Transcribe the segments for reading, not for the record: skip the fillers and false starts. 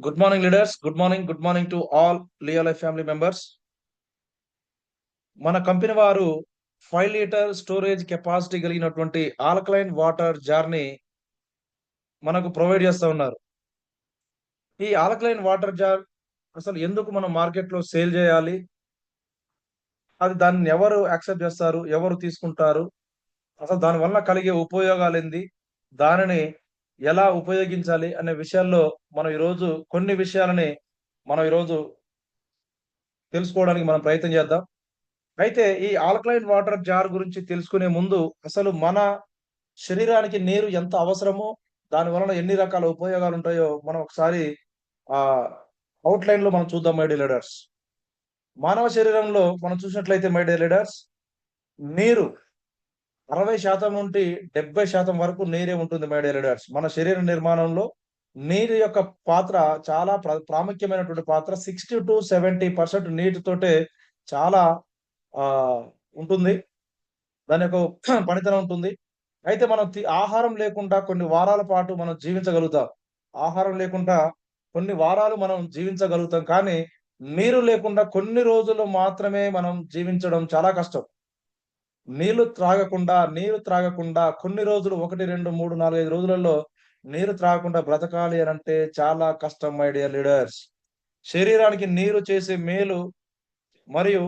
Good morning, leaders. Good morning to all Leo Life family members. మన company వారు 5 litre storage capacity కలిగినటువంటి alkaline water jar ని మనకు provide చేస్తా ఉన్నారు. ఈ ఆల్కలైన్ వాటర్ జార్ అసలు ఎందుకు మనం మార్కెట్ లో సేల్ చేయాలి? అది దాన్ని ఎవరు యాక్సెప్ట్ చేస్తారు? ఎవరు తీసుకుంటారు? అసలు దాని వల్ల కలిగే ఉపయోగాలు ఏంది? దానిని ఎలా ఉపయోగించాలి అనే విషయాల్లో మనం ఈరోజు కొన్ని విషయాలని మనం ఈరోజు తెలుసుకోవడానికి మనం ప్రయత్నం చేద్దాం. అయితే ఈ ఆల్కలైన్ వాటర్ జార్ గురించి తెలుసుకునే ముందు అసలు మన శరీరానికి నీరు ఎంత అవసరమో, దాని వలన ఎన్ని రకాల ఉపయోగాలు ఉంటాయో మనం ఒకసారి ఆహ్, అవుట్‌లైన్‌లో మనం చూద్దాం మై డియర్ లీడర్స్. మానవ శరీరంలో మనం చూసినట్లయితే మై డియర్ లీడర్స్, నీరు 60% నుండి 70% వరకు నీరే ఉంటుంది మై డియర్ లీడర్స్. మన శరీర నిర్మాణంలో నీరు యొక్క పాత్ర చాలా ప్రాముఖ్యమైనటువంటి పాత్ర. 60-70% నీటితోటే చాలా ఆహ్, ఉంటుంది. దాని యొక్క పనితనం ఉంటుంది. అయితే మనం ఆహారం లేకుండా కొన్ని వారాల పాటు మనం జీవించగలుగుతాం. ఆహారం లేకుండా కొన్ని వారాలు మనం జీవించగలుగుతాం. కానీ నీరు లేకుండా కొన్ని రోజులు మాత్రమే మనం జీవించడం చాలా కష్టం. నీరు త్రాగకుండా కొన్ని రోజులు 1, 2, 3, 4, 5 రోజులలో నీరు త్రాగకుండా బ్రతకాలి అనంటే చాలా కష్టం మై డియర్ లీడర్స్. శరీరానికి నీరు చేసే మేలు మరియు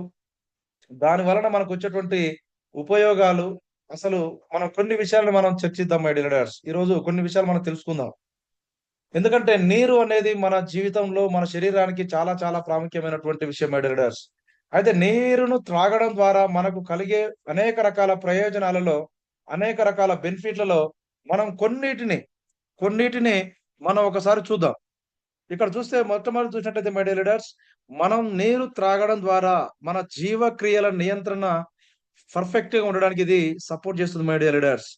దాని వలన మనకొచ్చేటువంటి ఉపయోగాలు అసలు మనం కొన్ని విషయాలను మనం చర్చిద్దాం మై డియర్ లీడర్స్. ఈరోజు కొన్ని విషయాలు మనం తెలుసుకుందాం. ఎందుకంటే నీరు అనేది మన జీవితంలో, మన శరీరానికి చాలా చాలా ప్రాముఖ్యమైనటువంటి విషయం మై డియర్ లీడర్స్. అయితే నీరును త్రాగడం ద్వారా మనకు కలిగే అనేక రకాల ప్రయోజనాలలో, అనేక రకాల బెనిఫిట్‌లలో మనం కొన్నిటిని మనం ఒకసారి చూద్దాం. ఇక్కడ చూస్తే మొట్టమొదటి చూసినట్టయితే మై డియర్ లీడర్స్, మనం నీరు త్రాగడం ద్వారా మన జీవక్రియల నియంత్రణ పర్ఫెక్ట్‌గా ఉండడానికి ఇది సపోర్ట్ చేస్తుంది మై డియర్ లీడర్స్.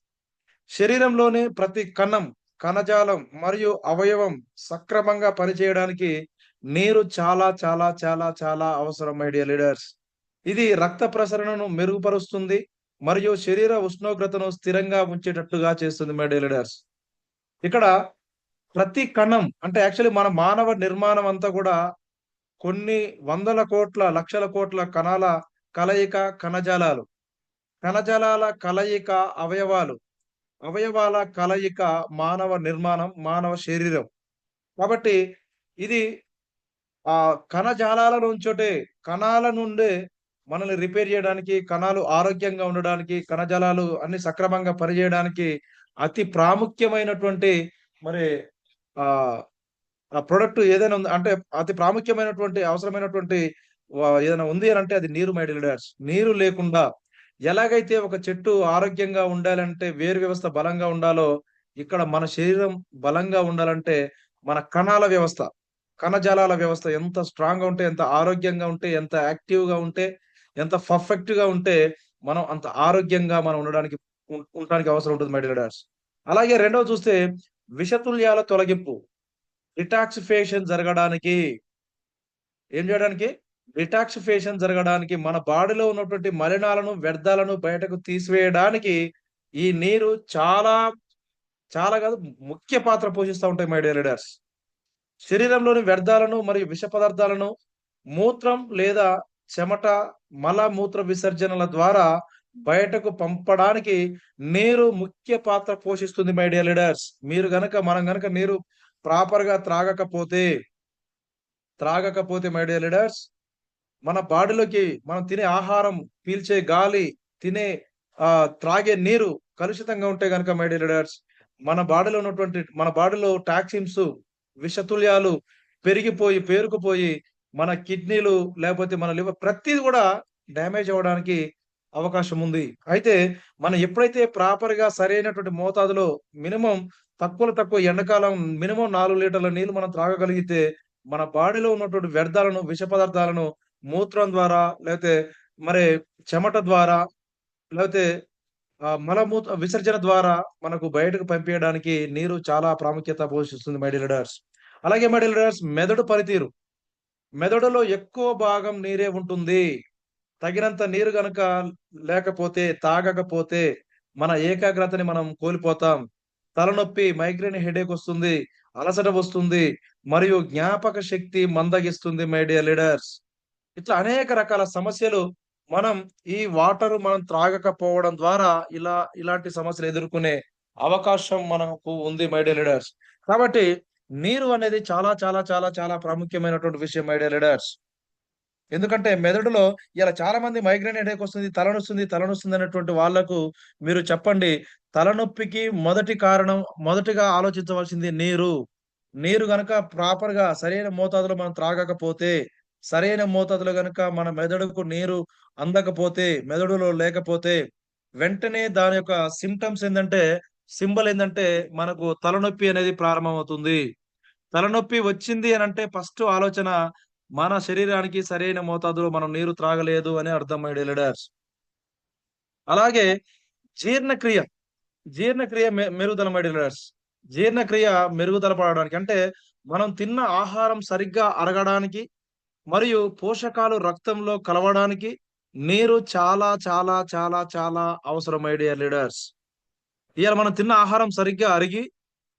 శరీరంలోని ప్రతి కణం, కణజాలం మరియు అవయవం సక్రమంగా పనిచేయడానికి నీరు చాలా చాలా చాలా చాలా అవసరం మై డియర్ లీడర్స్. ఇది రక్త ప్రసరణను మెరుగుపరుస్తుంది మరియు శరీర ఉష్ణోగ్రతను స్థిరంగా ఉంచేటట్టుగా చేస్తుంది మై డియర్ లీడర్స్. ఇక్కడ ప్రతి కణం అంటే యాక్చువల్లీ మన మానవ నిర్మాణం అంతా కూడా కొన్ని వందల కోట్ల, లక్షల కోట్ల కణాల కలయిక కణజాలాలు. కణజాలాల కలయిక అవయవాలు. అవయవాల కలయిక మానవ నిర్మాణం, మానవ శరీరం. కాబట్టి ఇది కణజాలాల నుంచోటే కణాల నుండే మనల్ని రిపేర్ చేయడానికి, కణాలు ఆరోగ్యంగా ఉండడానికి, కణజాలాలు అన్ని సక్రమంగా పనిచేయడానికి అతి ప్రాముఖ్యమైనటువంటి మరి ఆహ్, ఆ ప్రొడక్ట్ ఏదైనా ఉంది అంటే అతి ప్రాముఖ్యమైనటువంటి, అవసరమైనటువంటి ఏదైనా ఉంది అనంటే అది నీరు మై డియర్ లీడర్స్. నీరు లేకుండా ఎలాగైతే ఒక చెట్టు ఆరోగ్యంగా ఉండాలంటే వేరు వ్యవస్థ బలంగా ఉండాలో, ఇక్కడ మన శరీరం బలంగా ఉండాలంటే మన కణాల వ్యవస్థ, కణజాలాల వ్యవస్థ ఎంత స్ట్రాంగ్‌గా ఉంటే, ఎంత ఆరోగ్యంగా ఉంటే, ఎంత యాక్టివ్‌గా ఉంటే, ఎంత పర్ఫెక్ట్‌గా ఉంటే, మనం అంత ఆరోగ్యంగా మనం ఉండడానికి ఉండటానికి అవసరం ఉంటుంది మై డియర్ లీడర్స్. అలాగే రెండోది చూస్తే విషతుల్యాల తొలగింపు. డిటాక్సిఫికేషన్ జరగడానికి ఏం జేయడానికి? డిటాక్సిఫికేషన్ జరగడానికి మన బాడీలో ఉన్నటువంటి మలినాలను, వ్యర్థాలను బయటకు తీసివేయడానికి ఈ నీరు చాలా, చాలా కాదు ముఖ్య పాత్ర పోషిస్తా ఉంటాయి మై డియర్ లీడర్స్. శరీరంలోని వ్యర్థాలను మరియు విష పదార్థాలను మూత్రం లేదా చెమట, మల మూత్ర విసర్జనల ద్వారా బయటకు పంపడానికి నీరు ముఖ్య పాత్ర పోషిస్తుంది మై డియర్ లీడర్స్. మనం గనక నీరు ప్రాపర్‌గా త్రాగకపోతే మై డియర్ లీడర్స్, మన బాడీలోకి మనం తినే ఆహారం, పీల్చే గాలి, తినే త్రాగే నీరు కలుషితంగా ఉంటే గనక మై డియర్ లీడర్స్, మన బాడీలో టాక్సిన్స్, విషతుల్యాలు పేరుకుపోయి మన కిడ్నీలు లేకపోతే మన లివర్ ప్రతీది గూడా డ్యామేజ్ అవ్వడానికి అవకాశం ఉంది. అయితే మనం ఎప్పుడైతే ప్రాపర్‌గా సరైనటువంటి మోతాదులో మినిమమ్ తక్కువలో తక్కువ ఎండాకాలం మినిమమ్ 4 లీటర్ల నీళ్లు మనం త్రాగగలిగితే మన బాడీలో ఉన్నటువంటి వ్యర్థాలను, విష పదార్థాలను మూత్రం ద్వారా లేతే మరి చెమట ద్వారా లేకపోతే విసర్జన ద్వారా మనకు బయటకు పంపియడానికి నీరు చాలా ప్రాముఖ్యత పోషిస్తుంది మై డియర్ లీడర్స్. అలాగే మై డియర్ లీడర్స్ మెదడు పనితీరు. మెదడులో ఎక్కువ భాగం నీరే ఉంటుంది. తగినంత నీరు గనక తాగకపోతే మన ఏకాగ్రతని మనం కోల్పోతాం. తలనొప్పి, మైగ్రేన్ హెడేక్ వస్తుంది, అలసట వస్తుంది, మరియు జ్ఞాపక శక్తి మందగిస్తుంది మై డియర్ లీడర్స్. ఇట్లా అనేక రకాల సమస్యలు మనం ఈ వాటర్ మనం త్రాగకపోవడం ద్వారా ఇలాంటి సమస్యలు ఎదుర్కొనే అవకాశం మనకు ఉంది మై డియర్ లీడర్స్. కాబట్టి నీరు అనేది చాలా చాలా చాలా చాలా ప్రాముఖ్యమైనటువంటి విషయం మై డియర్ లీడర్స్. ఎందుకంటే మెదడులో ఇలా చాలా మంది మైగ్రేన్ హెడేక్ వస్తుంది, తలనొస్తుంది అనేటువంటి వాళ్ళకు మీరు చెప్పండి. తలనొప్పికి మొదటి కారణం, మొదటిగా ఆలోచించవలసింది నీరు. నీరు గనక ప్రాపర్‌గా సరైన మోతాదులో మనం త్రాగకపోతే, సరైన మోతాదులో గనక మన మెదడుకు నీరు అందకపోతే, మెదడులో లేకపోతే, వెంటనే దాని యొక్క సింబల్ ఏందంటే మనకు తలనొప్పి అనేది ప్రారంభమవుతుంది. తలనొప్పి వచ్చింది అనంటే ఫస్ట్ ఆలోచన మన శరీరానికి సరైన మోతాదులో మనం నీరు త్రాగలేదు అని అర్థం మై డియర్ లీడర్స్. అలాగే జీర్ణక్రియ, జీర్ణక్రియ మెరుగుదల మై డియర్ లీడర్స్. జీర్ణక్రియ మెరుగుదల పడడానికి అంటే మనం తిన్న ఆహారం సరిగ్గా అరగడానికి మరియు పోషకాలు రక్తంలో కలవడానికి నీరు చాలా చాలా చాలా చాలా అవసరం మై డియర్ లీడర్స్. ఇయాల మనం తిన్న ఆహారం సరిగ్గా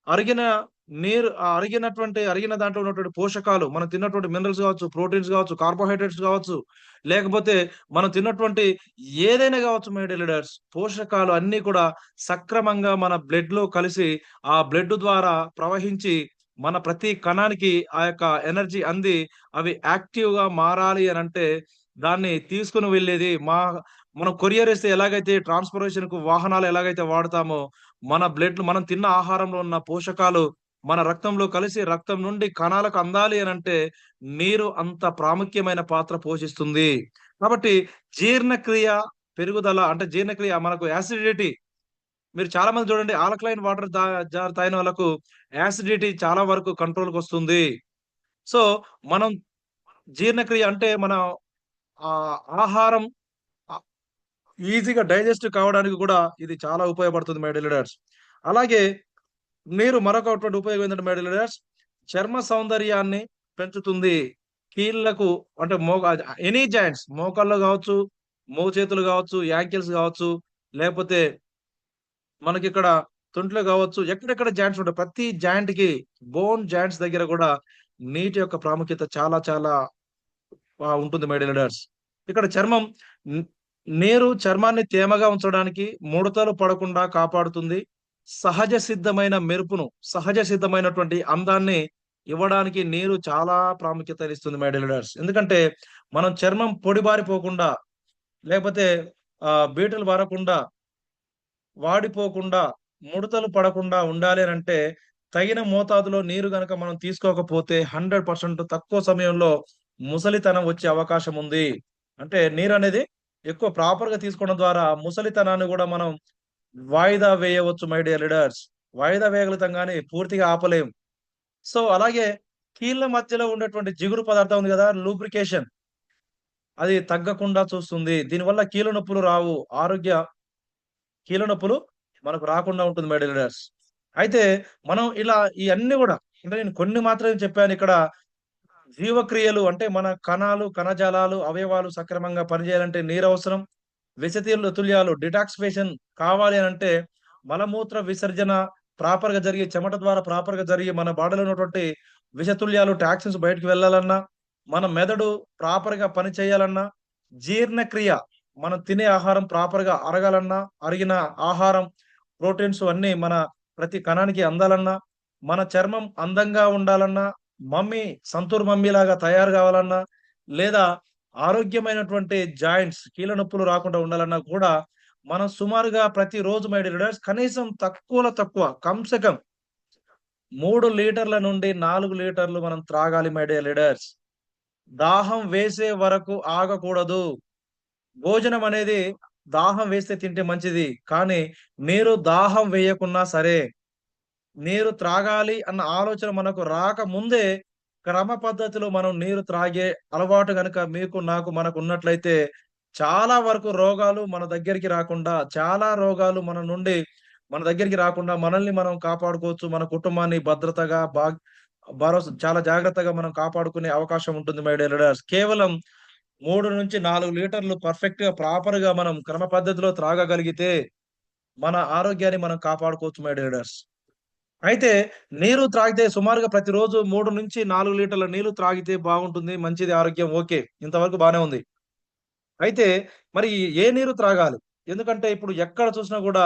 అరిగిన అరిగిన దాంట్లో ఉన్నటువంటి పోషకాలు, మనం తిన్నటువంటి మినరల్స్ గావచ్చు, ప్రోటీన్స్ గావచ్చు, కార్బోహైడ్రేట్స్ గావచ్చు, లేకపోతే మనం తిన్నటువంటి ఏదైనా గావచ్చు మై డియర్ లీడర్స్. పోషకాలు అన్నీ కూడా సక్రమంగా మన బ్లడ్‌లో కలిసి, ఆ బ్లడ్ ద్వారా ప్రవహించి, మన ప్రతి కణానికి ఆ యొక్క ఎనర్జీ అంది, అవి యాక్టివ్‌గా మారాలి అనంటే, దాన్ని తీసుకొని వెళ్ళేది మనం కొరియర్ ఏస్తే ఎలాగైతే ట్రాన్స్‌పోర్టేషన్‌కు వాహనాలు ఎలాగైతే వాడతామో, మన బ్లడ్‌లో మనం తిన్న ఆహారంలో ఉన్న పోషకాలు మన రక్తంలో కలిసి రక్తం నుండి కణాలకు అందాలి అనంటే నీరు అంత ప్రాముఖ్యమైన పాత్ర పోషిస్తుంది. కాబట్టి జీర్ణక్రియ పెరుగుదల అంటే జీర్ణక్రియ మనకు యాసిడిటీ, మీరు చాలా మంది చూడండి ఆల్కలైన్ వాటర్ జార్ తాగిన వాళ్ళకు యాసిడిటీ చాలా వరకు కంట్రోల్‌కొస్తుంది. సో, మనం జీర్ణక్రియ అంటే మన ఆహారం ఆహ్, ఈజీగా డైజెస్ట్ కావడానికి కూడా ఇది చాలా ఉపయోగపడుతుంది మై డియర్ లీడర్స్. అలాగే నీరు మరొకటువంటి ఉపయోగం ఏంటంటే మై డియర్ లీడర్స్, చర్మ సౌందర్యాన్ని పెంచుతుంది. కీళ్ళకు అంటే ఎనీ జాయింట్స్, మోకాళ్ళు గావచ్చు, మోచేతులు గావచ్చు, యాంకిల్స్ గావచ్చు, లేకపోతే మనకిక్కడ తుంట్లు గావచ్చు, ఎక్కడెక్కడ జాయింట్స్ ఉంటాయి. ప్రతి జాయింట్‌కి బోన్ జాయింట్స్ దగ్గర గూడా నీటి యొక్క ప్రాముఖ్యత చాలా చాలా ఉంటుంది మై డియర్ లీడర్స్. ఇక్కడ న్ నీరు చర్మాన్ని తేమగా ఉంచడానికి, ముడతలు పడకుండా కాపాడుతుంది. సహజ సిద్ధమైనటువంటి అందాన్ని ఇవ్వడానికి నీరు చాలా ప్రాముఖ్యతనిస్తుంది మై డియర్ లీడర్స్. ఎందుకంటే మనం చర్మం పొడిబారిపోకుండా, లేకపోతే బీటలు బారకుండా, వాడిపోకుండా, ముడతలు పడకుండా ఉండాలి అనంటే, తగిన మోతాదులో నీరు గనక మనం తీసుకోకపోతే 100% తక్కువ సమయంలో ముసలితనం వచ్చే అవకాశం ఉంది. అంటే నీరనేది ఎక్కువ ప్రాపర్‌గా తీసుకోవడం ద్వారా ముసలితనాన్ని గూడా మనం వాయిదా వేయవచ్చు మై డియర్ లీడర్స్. వాయిదా వేయగలుగుతాం గానీ పూర్తిగా ఆపలేం. సో, అలాగే కీళ్ళ మధ్యలో ఉండేటువంటి జిగురు పదార్థం ఉంది గదా! లూబ్రికేషన్, అది తగ్గకుండా చూస్తుంది. దీనివల్ల కీళ్ళ నొప్పులు రావు. కీళ్ళ నొప్పులు మనకు రాకుండా ఉంటుంది మై డియర్ లీడర్స్. అయితే మనం ఇలా ఇయన్నీ గూడా అంటే నేను కొన్ని మాత్రమే చెప్పానిక్కడ. జీవక్రియలు అంటే మన కణాలు, కణజాలాలు, అవయవాలు సక్రమంగా పనిచేయాలంటే నీరవసరం. తుల్యాలు డిటాక్సిఫికేషన్ కావాలి అనంటే మలమూత్ర విసర్జన ప్రాపర్‌గా జరిగి, చెమట ద్వారా ప్రాపర్‌గా జరిగి, మన బాడీలో ఉన్నటువంటి విషతుల్యాలు, టాక్సిన్స్ బయటికి వెళ్ళాలన్నా, మన మెదడు ప్రాపర్‌గా పని చేయాలన్నా, జీర్ణక్రియ మనం తినే ఆహారం ప్రాపర్‌గా అరగాలన్నా, అరిగిన ఆహారం, ప్రోటీన్స్ అన్నీ మన ప్రతి కణానికి అందాలన్నా, మన చర్మం అందంగా ఉండాలన్నా, సంతూర్ మమ్మీలాగా తయారు గావాలన్నా, లేదా ఆరోగ్యమైనటువంటి జాయింట్స్, కీళ్ళ నొప్పులు రాకుండా ఉండాలన్నా కూడా, మనం సుమారుగా ప్రతిరోజు మై డియర్ లీడర్స్ కనీసం తక్కువలో తక్కువ కమ్ 3 లీటర్ల నుండి 4 లీటర్లు మనం త్రాగాలి మై డియర్ లీడర్స్. దాహం వేసే వరకు ఆగకూడదు. భోజనం అనేది దాహం వేస్తే తింటే మంచిది. కానీ నీరు దాహం వేయకున్నా సరే, నీరు త్రాగాలి అన్న ఆలోచన మనకు రాకముందే క్రమ పద్ధతిలో మనం నీరు త్రాగే అలవాటు గనక మీకు, నాకు, మనకున్నట్లయితే చాలా వరకు రోగాలు మన దగ్గరికి రాకుండా, చాలా రోగాలు మన దగ్గరికి రాకుండా మనల్ని మనం కాపాడుకోవచ్చు. మన కుటుంబాన్ని భద్రతగా భరోసా చాలా జాగ్రత్తగా మనం కాపాడుకునే అవకాశం ఉంటుంది మై డియర్ లీడర్స్. కేవలం 3-4 లీటర్లు పర్ఫెక్ట్‌గా ప్రాపర్‌గా మనం క్రమ పద్ధతిలో త్రాగగలిగితే మన ఆరోగ్యాన్ని మనం కాపాడుకోవచ్చు మై డియర్ లీడర్స్. అయితే నీరు త్రాగితే సుమారుగా ప్రతిరోజు 3-4 లీటర్ల నీళ్లు త్రాగితే బాగుంటుంది. మంచిది ఆరోగ్యం ఓకే. ఇంతవరకు బానే ఉంది. అయితే మరి ఏ నీరు త్రాగాలి? ఎందుకంటే ఇప్పుడు ఎక్కడ చూసినా గూడా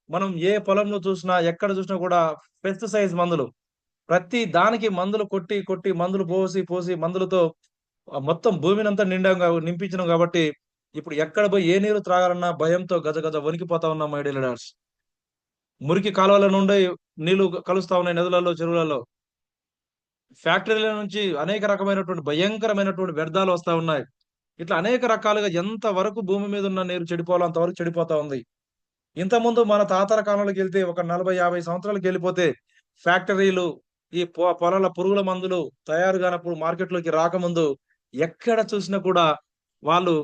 మనం ఏ పొలంలో చూసినా, ఎక్కడ చూసినా గూడా పెస్టిసైడ్స్ మందులు. ప్రతి దానికి మందులు కొట్టి, కొట్టి మందులు పోసి, పోసి మందులతో మొత్తం భూమినంతా నింపించినాం గాబట్టి, ఇప్పుడు ఎక్కడ బోయి ఏ నీరు త్రాగాలన్నా భయంతో గజ గజ వణికిపోతా ఉన్నాం మై డియర్ లీడర్స్. మురికి కాలువల నుండి నీళ్లు కలుస్తా ఉన్నాయి నదులలో, చెరువులలో. ఫ్యాక్టరీల నుంచి అనేక రకమైనటువంటి భయంకరమైనటువంటి వ్యర్థాలు వస్తా ఉన్నాయి. ఇట్లా అనేక రకాలుగా ఎంత వరకు భూమి మీద ఉన్న నీరు చెడిపోవాలో అంతవరకు చెడిపోతా ఉంది. ఇంతకుముందు మన తాతల కాలంలోకెళ్తే ఒక 40, 50 సంవత్సరాలకెళ్ళిపోతే ఫ్యాక్టరీలు, ఈ పొలాల పురుగుల మందులు తయారు గానప్పుడు మార్కెట్‌లోకి రాకముందు ఎక్కడ చూసినా కూడా వాళ్ళు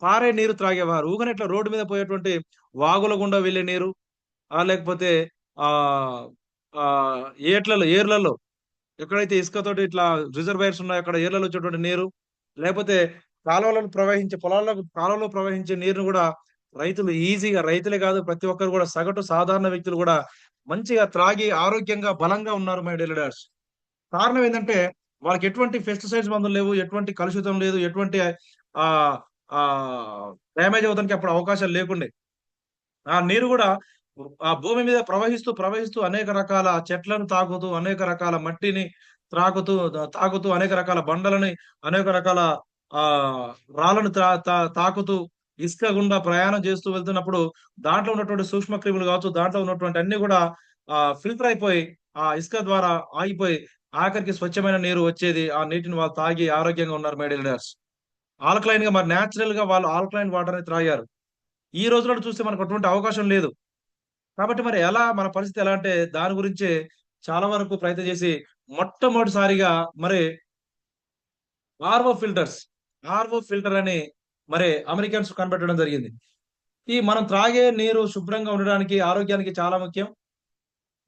పారే నీరు త్రాగేవారు. ఊగనే ఇట్లా రోడ్డు మీద పోయేటువంటి వాగుల గుండా వెళ్ళే నీరు, లేకపోతే ఆహ్, ఆహ్, ఏర్లలో ఎక్కడైతే ఇసుకతోటి ఇట్లా రిజర్వాయర్స్ ఉన్నాయో అక్కడ ఏర్లలో వచ్చేటువంటి నీరు, లేకపోతే కాలువలలో ప్రవహించే పొలాలకు కాలువలో ప్రవహించే నీరుని గూడా రైతులు ఈజీగా రైతులే గాదు ప్రతి ఒక్కరు గూడా సగటు సాధారణ వ్యక్తులు గూడా మంచిగా త్రాగి ఆరోగ్యంగా, బలంగా ఉన్నారు మై డియర్ లీడర్స్. కారణం ఏందంటే వాళ్ళకి ఎటువంటి పెస్టిసైడ్స్ మందులు లేవు. ఎటువంటి కలుషితం లేదు. ఎటువంటి ఆహ్, ఆహ్, డ్యామేజ్ అవ్వడానికి అప్పుడు అవకాశాలు లేకుండే. ఆ నీరు గూడా ఆ భూమి మీద ప్రవహిస్తూ, ప్రవహిస్తూ అనేక రకాల చెట్లను తాకుతూ, అనేక రకాల మట్టిని తాకుతూ అనేక రకాల బండలని, అనేక రకాల ఆహ్, రాళ్ళను తా తా తాకుతూ, ఇసుక గుండా ప్రయాణం చేస్తూ వెళ్తున్నప్పుడు దాంట్లో ఉన్నటువంటి సూక్ష్మ క్రిములు కావచ్చు, దాంట్లో ఉన్నటువంటి అన్నీ గూడా ఫిల్టర్ అయిపోయి, ఆ ఇసుక ద్వారా ఆగిపోయి, ఆఖరికి స్వచ్ఛమైన నీరు వచ్చేది. ఆ నీటిని వాళ్ళు తాగి ఆరోగ్యంగా ఉన్నారు మై డియర్ లీడర్స్. ఆల్కలైన్‌గా మరి నేచురల్‌గా వాళ్ళు ఆల్కలైన్ వాటర్‌ని త్రాగారు. ఈ రోజుల్లో చూస్తే మనకు అటువంటి అవకాశం లేదు. కాబట్టి మరి ఎలా మన పరిస్థితి ఎలా అంటే దాని గురించే చాలా వరకు ప్రయత్నం చేసి మొట్టమొదటిసారిగా మరి ఆర్‌ఓ ఫిల్టర్స్, ఆర్‌ఓ ఫిల్టర్ అని మరి అమెరికన్స్ కనిపెట్టడం జరిగింది. ఈ మనం త్రాగే నీరు శుభ్రంగా ఉండడానికి, ఆరోగ్యానికి చాలా ముఖ్యం.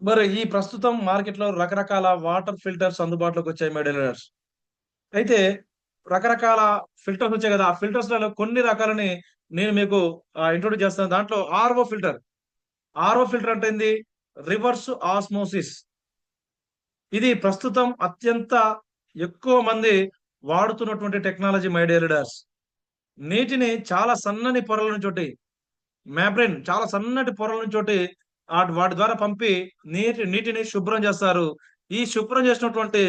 మరి ఈ ప్రస్తుతం మార్కెట్‌లో రకరకాల వాటర్ ఫిల్టర్స్ అందుబాటులోకొచ్చాయి మై డియర్ లీడర్స్. అయితే రకరకాల ఫిల్టర్స్ వచ్చాయి కదా! ఆ ఫిల్టర్స్‌లలో కొన్ని రకాలని నేను మీకు ఇంట్రొడ్యూస్ చేస్తాను. దాంట్లో ఆర్‌ఓ ఫిల్టర్. ఆర్‌ఓ ఫిల్టర్ అంటే ఏంది? Reverse osmosis. ఇది ప్రస్తుతం అత్యంత ఎక్కువ మంది వాడుతున్నటువంటి టెక్నాలజీ మై డియర్ లీడర్స్. నీటిని చాలా సన్నని పొరల నుంచోటి మెంబ్రేన్ చాలా సన్నటి పొరల నుంచోటి వాటి ద్వారా పంపి నీటిని శుభ్రం చేస్తారు. ఈ శుభ్రం చేసినటువంటి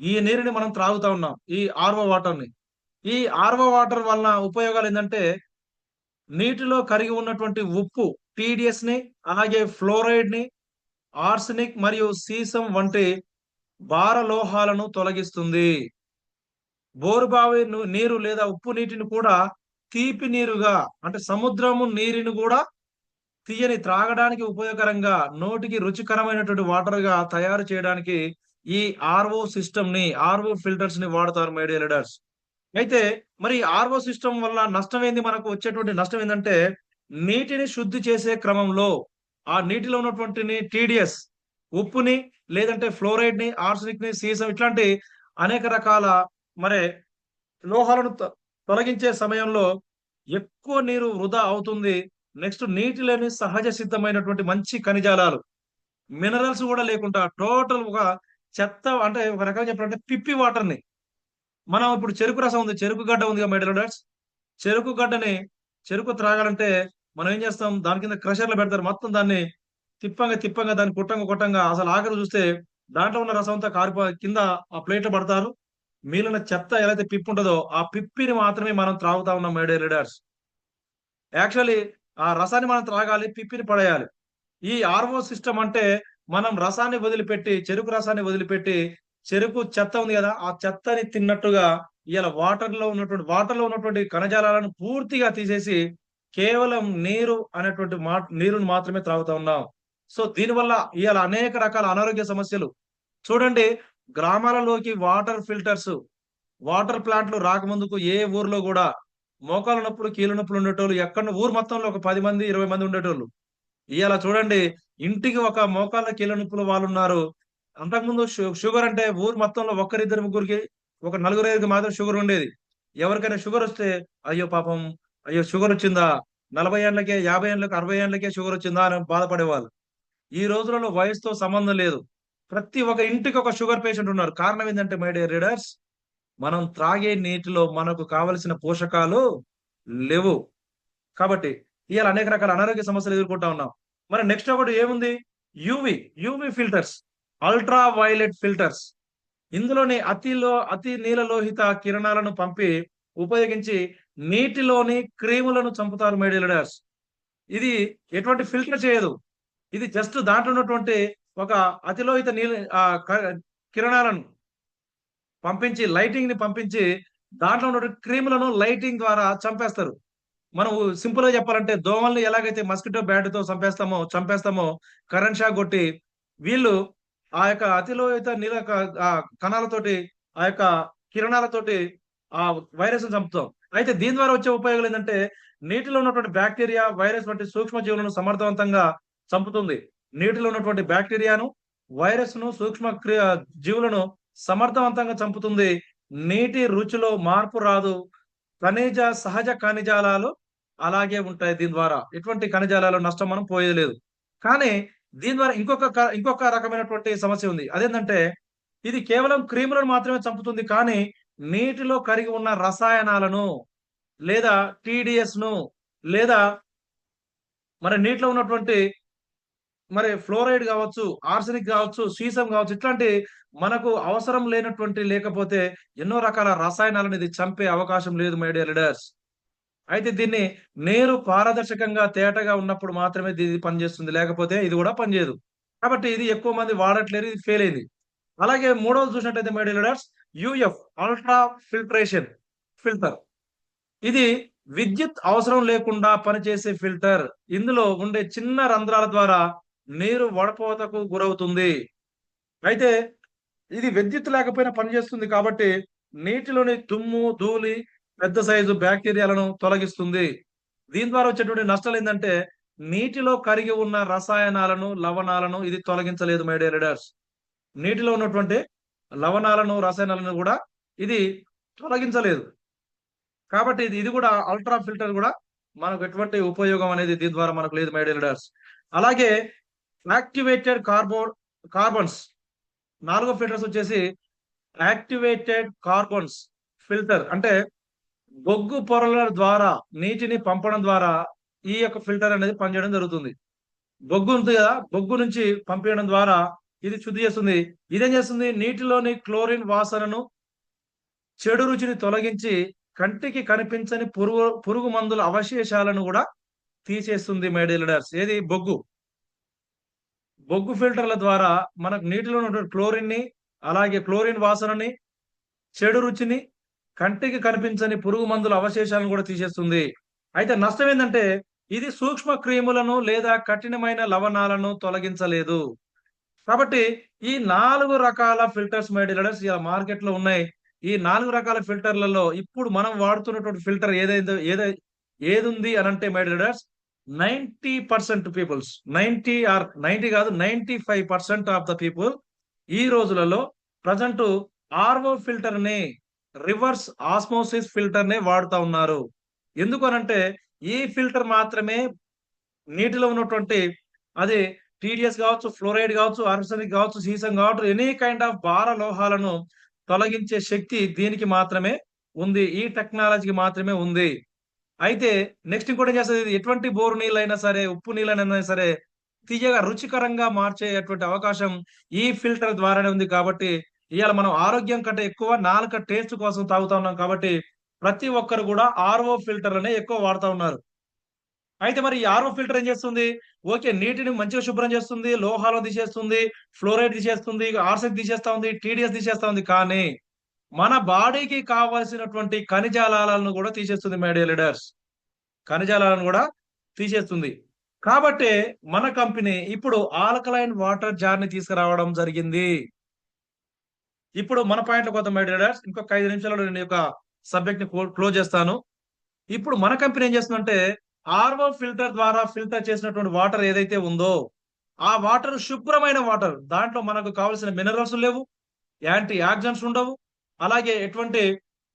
ఈ నీరుని మనం త్రాగుతా ఉన్నాం. ఈ ఆర్‌ఓ వాటర్‌ని. ఈ ఆర్‌ఓ వాటర్ వలన ఉపయోగాలేందంటే నీటిలో కరిగి ఉన్నటువంటి ఉప్పు టీడీఎస్‌ని, అలాగే ఫ్లోరైడ్‌ని, ఆర్సెనిక్ మరియు సీసం వంటి భార లోహాలను తొలగిస్తుంది. బోరుబావి నీరు లేదా ఉప్పు నీటిని కూడా తీపి నీరుగా అంటే సముద్రము నీరుని గూడా తియ్యని త్రాగడానికి ఉపయోగకరంగా, నోటికి రుచికరమైనటువంటి వాటర్‌గా తయారు చేయడానికి ఈ ఆర్‌ఓ సిస్టమ్‌ని, ఆర్‌ఓ ఫిల్టర్స్‌ని వాడతారు మై డియర్ లీడర్స్. అయితే మరి ఆర్‌ఓ సిస్టమ్ వల్ల నష్టమేంది? మనకు వచ్చేటువంటి నష్టం ఏందంటే, నీటిని శుద్ధి చేసే క్రమంలో, ఆ నీటిలో ఉన్నటువంటిని టీడీఎస్ ఉప్పుని, లేదంటే ఫ్లోరైడ్‌ని, ఆర్సెనిక్‌ని, సీసం ఇట్లాంటి అనేక రకాల మరి లోహాలను తొలగించే సమయంలో ఎక్కువ నీరు వృధా అవుతుంది. నెక్స్ట్ నీటిలోని సహజ సిద్ధమైనటువంటి మంచి ఖనిజాలాలు, మినరల్స్ గూడా లేకుండా టోటల్ ఒక చెత్త అంటే ఒక రకంగా చెప్పాలంటే పిప్పి వాటర్‌ని మనం ఇప్పుడు చెరుకు రసం ఉంది. చెరుకు గడ్డ ఉందిగా మై డియర్ లీడర్స్. చెరుకు గడ్డని చెరుకు త్రాగాలంటే మనం ఏం చేస్తాం? దాని కింద క్రషర్‌లో పెడతారు. మొత్తం దాన్ని తిప్పంగా, తిప్పంగా దాన్ని కొట్టంగా, కొట్టంగా అసలు ఆఖరికి చూస్తే దాంట్లో ఉన్న రసం అంతా కింద ఆ ప్లేట్‌లో పడతారు. మిగిలిన చెత్త ఏదైతే పిప్పి ఉంటదో, ఆ పిప్పిని మాత్రమే మనం త్రాగుతా ఉన్నాం మై డియర్ లీడర్స్. యాక్చువల్లీ ఆ రసాన్ని మనం త్రాగాలి. పిప్పిని పడేయాలి. ఈ ఆర్‌ఓ సిస్టమ్ అంటే మనం రసాన్ని వదిలిపెట్టి, చెరుకు రసాన్ని వదిలిపెట్టి, చెరుకు చెత్త ఉంది గదా! ఆ చెత్తని తిన్నట్టుగా ఇయాల వాటర్‌లో ఉన్నటువంటి కణజాలాలను పూర్తిగా తీసేసి, కేవలం నీరు అనేటువంటి నీరుని మాత్రమే త్రాగుతా ఉన్నాం. సో, దీనివల్ల ఇయాల అనేక రకాల అనారోగ్య సమస్యలు చూడండి గ్రామాలలోకి వాటర్ ప్లాంట్‌లు రాకముందుకు ఏ ఊర్లో గూడా మోకాళ్ళ నొప్పులు, కీళ్ళ నొప్పులు ఉండేటోళ్ళు ఎక్కడ ఊరు మొత్తంలో ఒక 10 మంది, 20 మంది ఉండేటోళ్ళు. ఇయాల చూడండి ఇంటికి ఒక మోకాళ్ళ కీళ్ళ నొప్పుల వాళ్ళున్నారు. అంతకుముందు షుగర్ అంటే ఊరు మొత్తంలో ఒక్కరిద్దరు ముగ్గురికి, ఒక నలుగురైదుగురికి మాత్రం షుగర్ ఉండేది. ఎవరికైనా షుగరొస్తే అయ్యో పాపం! అయ్యో షుగరొచ్చిందా? 40 ఏండ్లకే, 50 ఏండ్లకి, 60 ఏండ్లకే షుగరొచ్చిందా అని బాధపడేవాళ్ళు. ఈ రోజులలో వయసుతో సంబంధం లేదు. ప్రతి ఒక్క ఇంటికి ఒక షుగర్ పేషెంట్ ఉన్నారు. కారణం ఏంటంటే మై డియర్ రీడర్స్, మనం త్రాగే నీటిలో మనకు కావలసిన పోషకాలు లేవు. కాబట్టి ఇయాల అనేక రకాల అనారోగ్య సమస్యలు ఎదుర్కొంటా ఉన్నాం. మరి నెక్స్ట్ ఒకటి ఏముంది? UV, UV filters, ultra violet filters. ఇందులోని అతి నీలలోహిత కిరణాలను ఉపయోగించి నీటిలోని క్రిములను చంపుతారు మై డియర్ లీడర్స్. ఇది ఎటువంటి ఫిల్టర్ చేయదు. ఇది జస్ట్ దాంట్లో ఉన్నటువంటి ఒక అతిలోహిత కిరణాలను లైటింగ్ ని పంపించి దాంట్లో ఉన్నటువంటి క్రిములను లైటింగ్ ద్వారా చంపేస్తారు. మనం సింపుల్ గా చెప్పాలంటే దోమల్ని ఎలాగైతే మస్కిటో బ్యాట్ తో చంపేస్తామో కరెంట్ షాక్ కొట్టి, వీళ్ళు ఆ యొక్క అతిలోహిత కణాలతోటి, ఆ యొక్క కిరణాలతోటి ఆ వైరస్ ను చంపుతాం. అయితే దీని ద్వారా వచ్చే ఉపయోగాలు ఏంటంటే నీటిలో ఉన్నటువంటి బ్యాక్టీరియా, వైరస్ వంటి సూక్ష్మ జీవులను సమర్థవంతంగా చంపుతుంది. నీటిలో ఉన్నటువంటి బ్యాక్టీరియాను, వైరస్ ను, జీవులను సమర్థవంతంగా చంపుతుంది. నీటి రుచిలో మార్పు రాదు. సహజ ఖనిజాలాలు అలాగే ఉంటాయి. దీని ద్వారా ఎటువంటి ఖనిజాలాలు నష్టం మనం పోయేది. కానీ దీని ద్వారా ఇంకొక రకమైనటువంటి సమస్య ఉంది. అదేంటంటే ఇది కేవలం క్రిములను మాత్రమే చంపుతుంది. కానీ నీటిలో కరిగి ఉన్న రసాయనాలను, లేదా టీడీఎస్ ను, లేదా మరి నీటిలో ఉన్నటువంటి మరి ఫ్లోరైడ్ కావచ్చు, ఆర్సెనిక్ కావచ్చు, సీసం కావచ్చు, ఇట్లాంటి మనకు అవసరం లేనటువంటి, లేకపోతే ఎన్నో రకాల రసాయనాలను ఇది చంపే అవకాశం లేదు మై డియర్ లీడర్స్. అయితే దీన్ని నీరు పారదర్శకంగా తేటగా ఉన్నప్పుడు మాత్రమే ఇది పనిచేస్తుంది. లేకపోతే ఇది కూడా పనిచేయదు. కాబట్టి ఇది ఎక్కువ మంది వాడట్లేరు. ఇది ఫెయిల్ అయింది. అలాగే మూడవది చూసినట్టయితే my dear leaders, UF, ultra filtration filter. ఇది విద్యుత్ అవసరం లేకుండా పనిచేసే ఫిల్టర్. ఇందులో ఉండే చిన్న రంధ్రాల ద్వారా నీరు వడపోతకు గురవుతుంది. అయితే ఇది విద్యుత్ లేకపోయినా పనిచేస్తుంది కాబట్టి నీటిలోని దుమ్ము, ధూళి, పెద్ద సైజు బ్యాక్టీరియాలను తొలగిస్తుంది. దీని ద్వారా వచ్చేటువంటి నష్టాలు ఏంటంటే నీటిలో కరిగి ఉన్న రసాయనాలను, లవణాలను ఇది తొలగించలేదు మై డియర్ రీడర్స్. నీటిలో ఉన్నటువంటి లవణాలను, రసాయనాలను కూడా ఇది తొలగించలేదు. కాబట్టి ఇది కూడా అల్ట్రా ఫిల్టర్ కూడా మనకు ఎటువంటి ఉపయోగం అనేది దీని ద్వారా మనకు లేదు మై డియర్ లీడర్స్. అలాగే యాక్టివేటెడ్ కార్బన్స్, 4వ ఫిల్టర్స్ వచ్చేసి యాక్టివేటెడ్ కార్బన్స్ ఫిల్టర్. అంటే బొగ్గు పొరల ద్వారా నీటిని పంపడం ద్వారా ఈ యొక్క ఫిల్టర్ అనేది పనిచేయడం జరుగుతుంది. బొగ్గు ఉంది కదా, బొగ్గు నుంచి పంపించడం ద్వారా ఇది శుద్ధి చేస్తుంది. ఇదేం చేస్తుంది? నీటిలోని క్లోరిన్ వాసనను, చెడు రుచిని తొలగించి కంటికి కనిపించని పురుగు మందుల అవశేషాలను కూడా తీసేస్తుంది మై డియర్ లీడర్స్. ఏది? బొగ్గు ఫిల్టర్ల ద్వారా మనకు నీటిలో ఉన్నటువంటి క్లోరిన్ ని, అలాగే క్లోరిన్ వాసనని, చెడు రుచిని, కంటికి కనిపించని పురుగు మందుల అవశేషాలను కూడా తీసేస్తుంది. అయితే నష్టం ఏంటంటే ఇది సూక్ష్మ క్రిములను లేదా కఠినమైన లవణాలను తొలగించలేదు. కాబట్టి ఈ 4 రకాల ఫిల్టర్స్ మై డియర్ లీడర్స్ ఇలా మార్కెట్ లో ఉన్నాయి. ఈ 4 రకాల ఫిల్టర్లలో ఇప్పుడు మనం వాడుతున్నటువంటి ఫిల్టర్ ఏది ఉంది అని అంటే మై డియర్ లీడర్స్, 90% పీపుల్స్, 90 కాదు, 95% ఆఫ్ ద పీపుల్ ఈ రోజులలో ప్రజెంట్ ఆర్ఓ ఫిల్టర్ ని, రివర్స్ ఆస్మోసిస్ ఫిల్టర్ నే వాడుతా ఉన్నారు. ఎందుకు అనంటే ఈ ఫిల్టర్ మాత్రమే నీటిలో ఉన్నటువంటి అది టీడీఎస్ కావచ్చు, ఫ్లోరైడ్ కావచ్చు, ఆర్సెనిక్ కావచ్చు, సీసం కావచ్చు, ఎనీ కైండ్ ఆఫ్ భార లోహాలను తొలగించే శక్తి దీనికి మాత్రమే ఉంది. ఈ టెక్నాలజీకి మాత్రమే ఉంది. అయితే నెక్స్ట్ ఇంకోటి ఏం చేస్తుంది? ఎటువంటి బోరు నీళ్ళైనా సరే, ఉప్పు నీళ్ళైనా సరే తీయగా, రుచికరంగా మార్చేటువంటి అవకాశం ఈ ఫిల్టర్ ద్వారానే ఉంది. కాబట్టి ఇవాళ మనం ఆరోగ్యం కంటే ఎక్కువ నాలుక టేస్ట్ కోసం తాగుతా ఉన్నాం. కాబట్టి ప్రతి ఒక్కరు కూడా ఆర్ఓ ఫిల్టర్ అనే ఎక్కువ వాడుతా ఉన్నారు. అయితే మరి ఈ ఆర్ఓ ఫిల్టర్ ఏం చేస్తుంది? ఓకే, నీటిని మంచిగా శుభ్రం చేస్తుంది, లోహాలను తీసేస్తుంది, ఫ్లోరైడ్ తీసేస్తుంది, ఆర్సెనిక్ తీసేస్తా ఉంది, టీడీఎస్ తీసేస్తా ఉంది. కానీ మన బాడీకి కావాల్సినటువంటి ఖనిజాలను కూడా తీసేస్తుంది మై డియర్ లీడర్స్. ఖనిజాలను కూడా తీసేస్తుంది. కాబట్టి మన కంపెనీ ఇప్పుడు ఆల్కలైన్ వాటర్ జార్ ని తీసుకురావడం జరిగింది. ఇప్పుడు మన పాయింట్ కొత్త మై డియర్ లీడర్స్, ఇంకొక 5 నిమిషాల్లో నేను యొక్క సబ్జెక్ట్ ని క్లోజ్ చేస్తాను. ఇప్పుడు మన కంపెనీ ఏం చేస్తుందంటే ఆర్ఓ ఫిల్టర్ ద్వారా ఫిల్టర్ చేసినటువంటి వాటర్ ఏదైతే ఉందో ఆ వాటర్ శుభ్రమైన వాటర్. దాంట్లో మనకు కావాల్సిన మినరల్స్ లేవు, యాంటీ ఆక్సిడెంట్స్ ఉండవు. అలాగే ఎటువంటి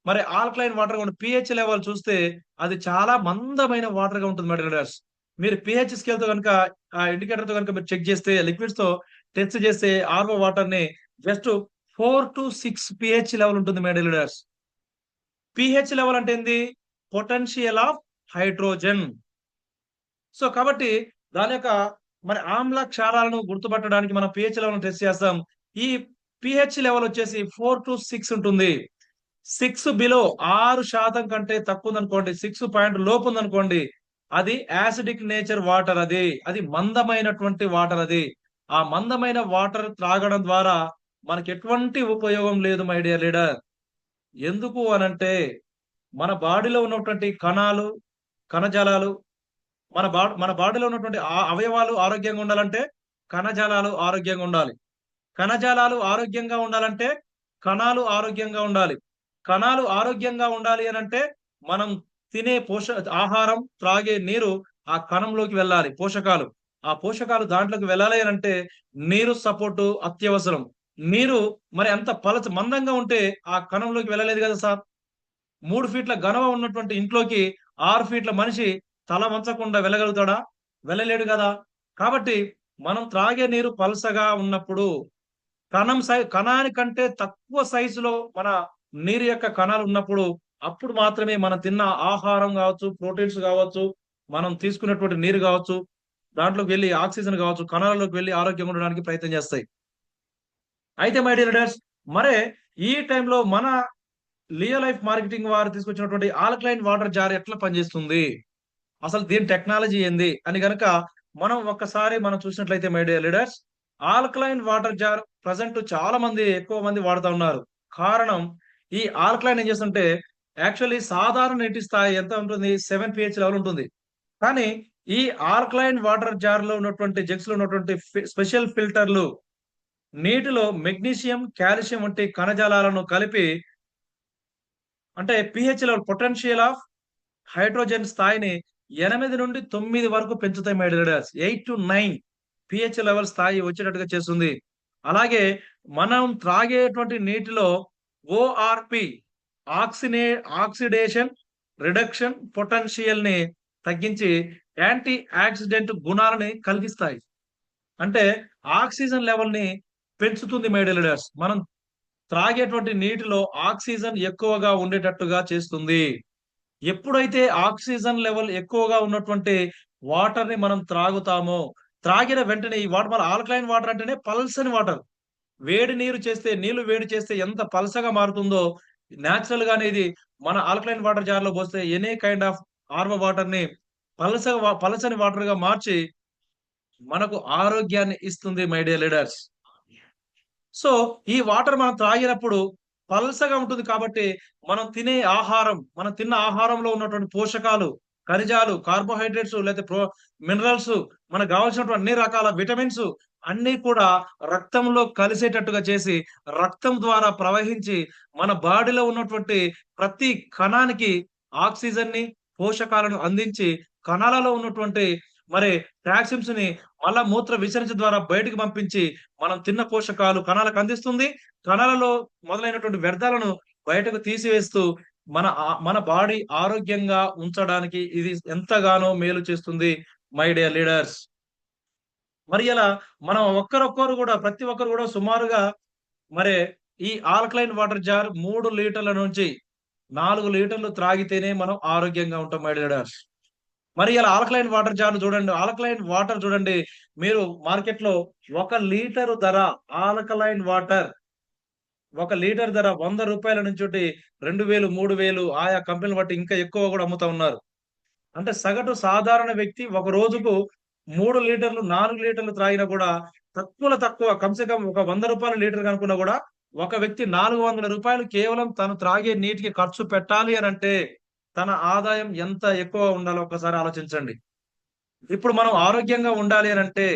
మరి ఆల్కలైన్ వాటర్ పిహెచ్ లెవెల్ చూస్తే అది చాలా మందమైన వాటర్ గా ఉంటుంది మై డియర్ లీడర్స్. మీరు pH స్కేల్ తో కనుక ఆ ఇండికేటర్ తో కనుక మీరు చెక్ చేస్తే లిక్విడ్స్ తో టెస్ట్ చేస్తే ఆర్ఓ వాటర్ ని జస్ట్ 4 to 6 pH లెవెల్ ఉంటుంది my dear leaders. pH level అంటే ఏంది? Potential of hydrogen. సో కాబట్టి దాని యొక్క మరి ఆమ్ల క్షారాలను గుర్తుపట్టడానికి మనం pH లెవెల్ టెస్ట్ చేస్తాం. ఈ pH లెవెల్ వచ్చేసి 4 to 6 ఉంటుంది. 6 బిలో 6% కంటే తక్కువ ఉందనుకోండి, 6 పాయింట్ లోపు ఉందనుకోండి, అది యాసిడిక్ నేచర్ వాటర్. అది మందమైనటువంటి వాటర్. ఆ మందమైన వాటర్ త్రాగడం ద్వారా మనకి ఎటువంటి ఉపయోగం లేదు మై డియర్ లీడర్. ఎందుకు అనంటే మన బాడీలో ఉన్నటువంటి కణాలు, కణజాలాలు, మన బాడీలో ఉన్నటువంటి అవయవాలు ఆరోగ్యంగా ఉండాలంటే కణజాలాలు ఆరోగ్యంగా ఉండాలి. కణజాలాలు ఆరోగ్యంగా ఉండాలంటే కణాలు ఆరోగ్యంగా ఉండాలి. కణాలు ఆరోగ్యంగా ఉండాలి అనంటే మనం తినే ఆహారం, త్రాగే నీరు ఆ కణంలోకి వెళ్ళాలి. పోషకాలు, ఆ పోషకాలు దాంట్లోకి వెళ్ళాలి అనంటే నీరు సపోర్టు అత్యవసరం. నీరు మరి అంత మందంగా ఉంటే ఆ కణంలోకి వెళ్ళలేదు కదా సార్. 3 ఫీట్ల గనవ ఉన్నటువంటి ఇంట్లోకి 6 ఫీట్ల మనిషి తల వంచకుండా వెళ్ళగలుగుతాడా? వెళ్ళలేడు కదా. కాబట్టి మనం త్రాగే నీరు పలసగా ఉన్నప్పుడు, కణానికంటే తక్కువ సైజులో మన నీరు యొక్క కణాలు ఉన్నప్పుడు, అప్పుడు మాత్రమే మనం తిన్న ఆహారం కావచ్చు, ప్రోటీన్స్ కావచ్చు, మనం తీసుకున్నటువంటి నీరు కావచ్చు, దాంట్లోకి వెళ్ళి ఆక్సిజన్ కావచ్చు, కణాలలోకి వెళ్ళి ఆరోగ్యంగా ఉండడానికి ప్రయత్నం చేస్తాయి. అయితే మై డియర్ లీడర్స్, మరే ఈ టైంలో మన లియో లైఫ్ మార్కెటింగ్ వారు తీసుకొచ్చినటువంటి ఆల్కలైన్ వాటర్ జార్ ఎట్లా పనిచేస్తుంది, అసలు దీని టెక్నాలజీ ఏంది అని గనక మనం ఒక్కసారి చూసినట్లయితే my dear leaders, alkaline water jar present చాలా మంది, ఎక్కువ మంది వాడుతా ఉన్నారు. కారణం, ఈ ఆల్కలైన్ ఏం చేస్తుంటే యాక్చువల్లీ సాధారణ నీటి స్థాయి ఎంత ఉంటుంది? 7 pH లెవెల్ ఉంటుంది. కానీ ఈ ఆల్కలైన్ వాటర్ జార్ లో ఉన్నటువంటి జగ్స్ లో ఉన్నటువంటి స్పెషల్ ఫిల్టర్లు నీటిలో మెగ్నీషియం, కాల్షియం వంటి కణజాలాలను కలిపి, అంటే pH level, potential of hydrogen స్థాయిని 8 నుండి 9 వరకు పెంచుతాయి my dear leaders. 8 to 9 pH level స్థాయి వచ్చేటట్టుగా చేస్తుంది. అలాగే మనం త్రాగేటువంటి నీటిలో ఓఆర్పి, ఆక్సిడేషన్ రిడక్షన్ పొటెన్షియల్ ని తగ్గించి యాంటీ ఆక్సిడెంట్ గుణాలని కలిగిస్తాయి. అంటే ఆక్సిజన్ లెవెల్ ని పెంచుతుంది మై డియర్ లీడర్స్. మనం త్రాగేటువంటి నీటిలో ఆక్సిజన్ ఎక్కువగా ఉండేటట్టుగా చేస్తుంది. ఎప్పుడైతే ఆక్సిజన్ లెవెల్ ఎక్కువగా ఉన్నటువంటి వాటర్ ని మనం త్రాగుతామో, త్రాగిన వెంటనే ఈ వాటర్, మన ఆల్కలైన్ వాటర్ అంటేనే పల్సని వాటర్. నీళ్లు వేడి చేస్తే ఎంత పల్సగా మారుతుందో, నేచురల్ గానే ఇది మన ఆల్కలైన్ వాటర్ జార్ లో పోస్తే any kind of RO water ని పలసని వాటర్ గా మార్చి మనకు ఆరోగ్యాన్ని ఇస్తుంది మై డియర్ లీడర్స్. సో ఈ వాటర్ మనం త్రాగినప్పుడు పల్సగా ఉంటుంది కాబట్టి మనం తిన్న ఆహారంలో ఉన్నటువంటి పోషకాలు, ఖనిజాలు, కార్బోహైడ్రేట్స్ లేదా మినరల్స్, మనకు కావాల్సినటువంటి అన్ని రకాల విటమిన్స్ అన్ని కూడా రక్తంలో కలిసేటట్టుగా చేసి, రక్తం ద్వారా ప్రవహించి మన బాడీలో ఉన్నటువంటి ప్రతి కణానికి ఆక్సిజన్ ని, పోషకాలను అందించి కణాలలో ఉన్నటువంటి మరి టాక్సిన్స్ ని మళ్ళా మూత్ర విసర్జన ద్వారా బయటకు పంపించి మనం తిన్న పోషకాలు కణాలకు అందిస్తుంది. కణాలలో మొదలైనటువంటి వ్యర్థాలను బయటకు తీసివేస్తూ మన బాడీ ఆరోగ్యంగా ఉంచడానికి ఇది ఎంతగానో మేలు చేస్తుంది మై డియర్ లీడర్స్. మరి ఇలా మనం ప్రతి ఒక్కరు కూడా సుమారుగా మరి ఈ ఆల్కలైన్ వాటర్ జార్ 3 లీటర్ల నుంచి 4 లీటర్లు త్రాగితేనే మనం ఆరోగ్యంగా ఉంటాం మై డియర్ లీడర్స్. మరి ఇలా ఆల్కలైన్ వాటర్ జార్ చూడండి, ఆల్కలైన్ వాటర్ చూడండి, మీరు మార్కెట్ లో 1 లీటర్ ధర, ఆల్కలైన్ వాటర్ 1 లీటర్ ధర 100 రూపాయల నుంచి 2000, 3000 ఆయా కంపెనీలు బట్టి ఇంకా ఎక్కువ కూడా అమ్ముతా ఉన్నారు. అంటే సగటు సాధారణ వ్యక్తి ఒక రోజుకు 3 లీటర్లు, 4 లీటర్లు త్రాగినా కూడా తక్కువ కమ్సే కమ్ ఒక 100 రూపాయల లీటర్ కనుకున్నా కూడా ఒక వ్యక్తి 400 రూపాయలు కేవలం తను త్రాగే నీటికి ఖర్చు పెట్టాలి అని అంటే తన ఆదాయం ఎంత ఎక్కువ ఉండాలో ఒకసారి ఆలోచించండి. ఇప్పుడు మనం ఆరోగ్యంగా ఉండాలి అని అంటే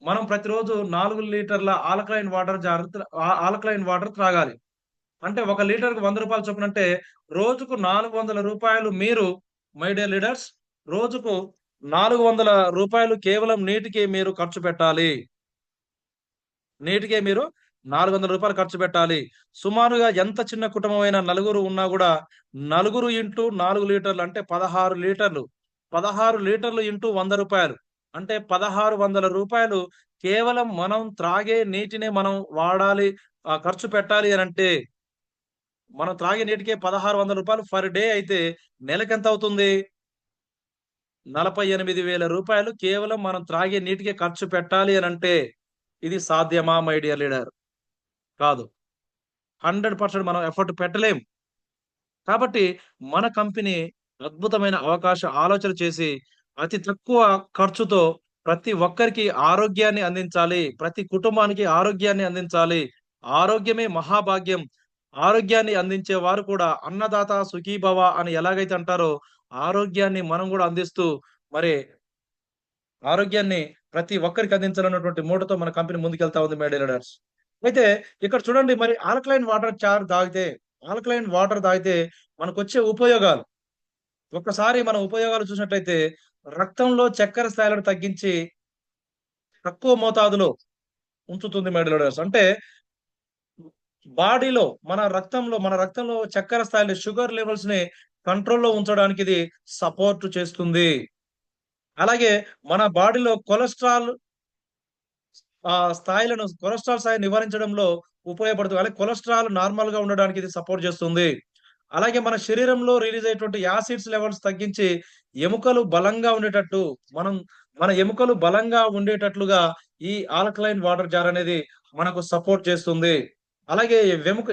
మనం ప్రతిరోజు 4 లీటర్ల ఆల్కలైన్ వాటర్ త్రాగాలి. అంటే 1 లీటర్కు 100 రూపాయలు చొప్పున, అంటే రోజుకు 400 రూపాయలు మీరు మై డియర్ లీడర్స్, రోజుకు 400 రూపాయలు కేవలం నీటికి మీరు ఖర్చు పెట్టాలి. నీటికే మీరు 400 రూపాయలు ఖర్చు పెట్టాలి. సుమారుగా ఎంత చిన్న కుటుంబం అయినా నలుగురు ఉన్నా కూడా 4 ఇంటూ 4 లీటర్లు అంటే 16 లీటర్లు. 16 లీటర్లు ఇంటూ రూ. 100 అంటే రూ. 1600 కేవలం మనం త్రాగే నీటినే మనం వాడాలి, ఖర్చు పెట్టాలి అనంటే, మనం త్రాగే నీటికే రూ. 1600 పర్ డే అయితే నెలకెంత అవుతుంది? రూ. 48,000 కేవలం మనం త్రాగే నీటికే ఖర్చు పెట్టాలి అనంటే, ఇది సాధ్యమా మై డియర్ లీడర్? కాదు. 100% మనం ఎఫర్ట్ పెట్టలేం. కాబట్టి మన కంపెనీ అద్భుతమైన ఆలోచన చేసి అతి తక్కువ ఖర్చుతో ప్రతి ఒక్కరికి ఆరోగ్యాన్ని అందించాలి. ప్రతి కుటుంబానికి ఆరోగ్యాన్ని అందించాలి. ఆరోగ్యమే మహాభాగ్యం. ఆరోగ్యాన్ని అందించే వారు కూడా అన్నదాత సుఖీభవ అని ఎలాగైతే అంటారో, ఆరోగ్యాన్ని మనం గూడా అందిస్తూ మరి ఆరోగ్యాన్ని ప్రతి ఒక్కరికి అందించాలన్నటువంటి మోటోతో మన కంపెనీ ముందుకెళ్తా ఉంది మై డియర్ లీడర్స్. అయితే ఇక్కడ చూడండి, మరి ఆల్కలైన్ వాటర్ తాగితే మనకొచ్చే ఉపయోగాలు. ఒక్కసారి మనం ఉపయోగాలు చూసినట్లయితే రక్తంలో చక్కెర స్థాయిలను తగ్గించి తక్కువ మోతాదులో ఉంచుతుంది మై డియర్ లీడర్స్. అంటే బాడీలో మన రక్తంలో చక్కెర స్థాయిలు, షుగర్ లెవెల్స్‌ని కంట్రోల్‌లో ఉంచడానికి ఇది సపోర్ట్ చేస్తుంది. అలాగే మన బాడీలో కొలెస్ట్రాల్ స్థాయిని నివారించడంలో ఉపయోగపడుతుంది. అలాగే కొలెస్ట్రాల్ నార్మల్‌గా ఉండడానికి ఇది సపోర్ట్ చేస్తుంది. అలాగే మన శరీరంలో రిలీజ్ అయ్యేటువంటి యాసిడ్స్ లెవెల్స్ తగ్గించి ఎముకలు బలంగా ఉండేటట్టు, మనం మన ఎముకలు బలంగా ఉండేటట్లుగా ఈ ఆల్కలైన్ వాటర్ జార్ అనేది మనకు సపోర్ట్ చేస్తుంది. అలాగే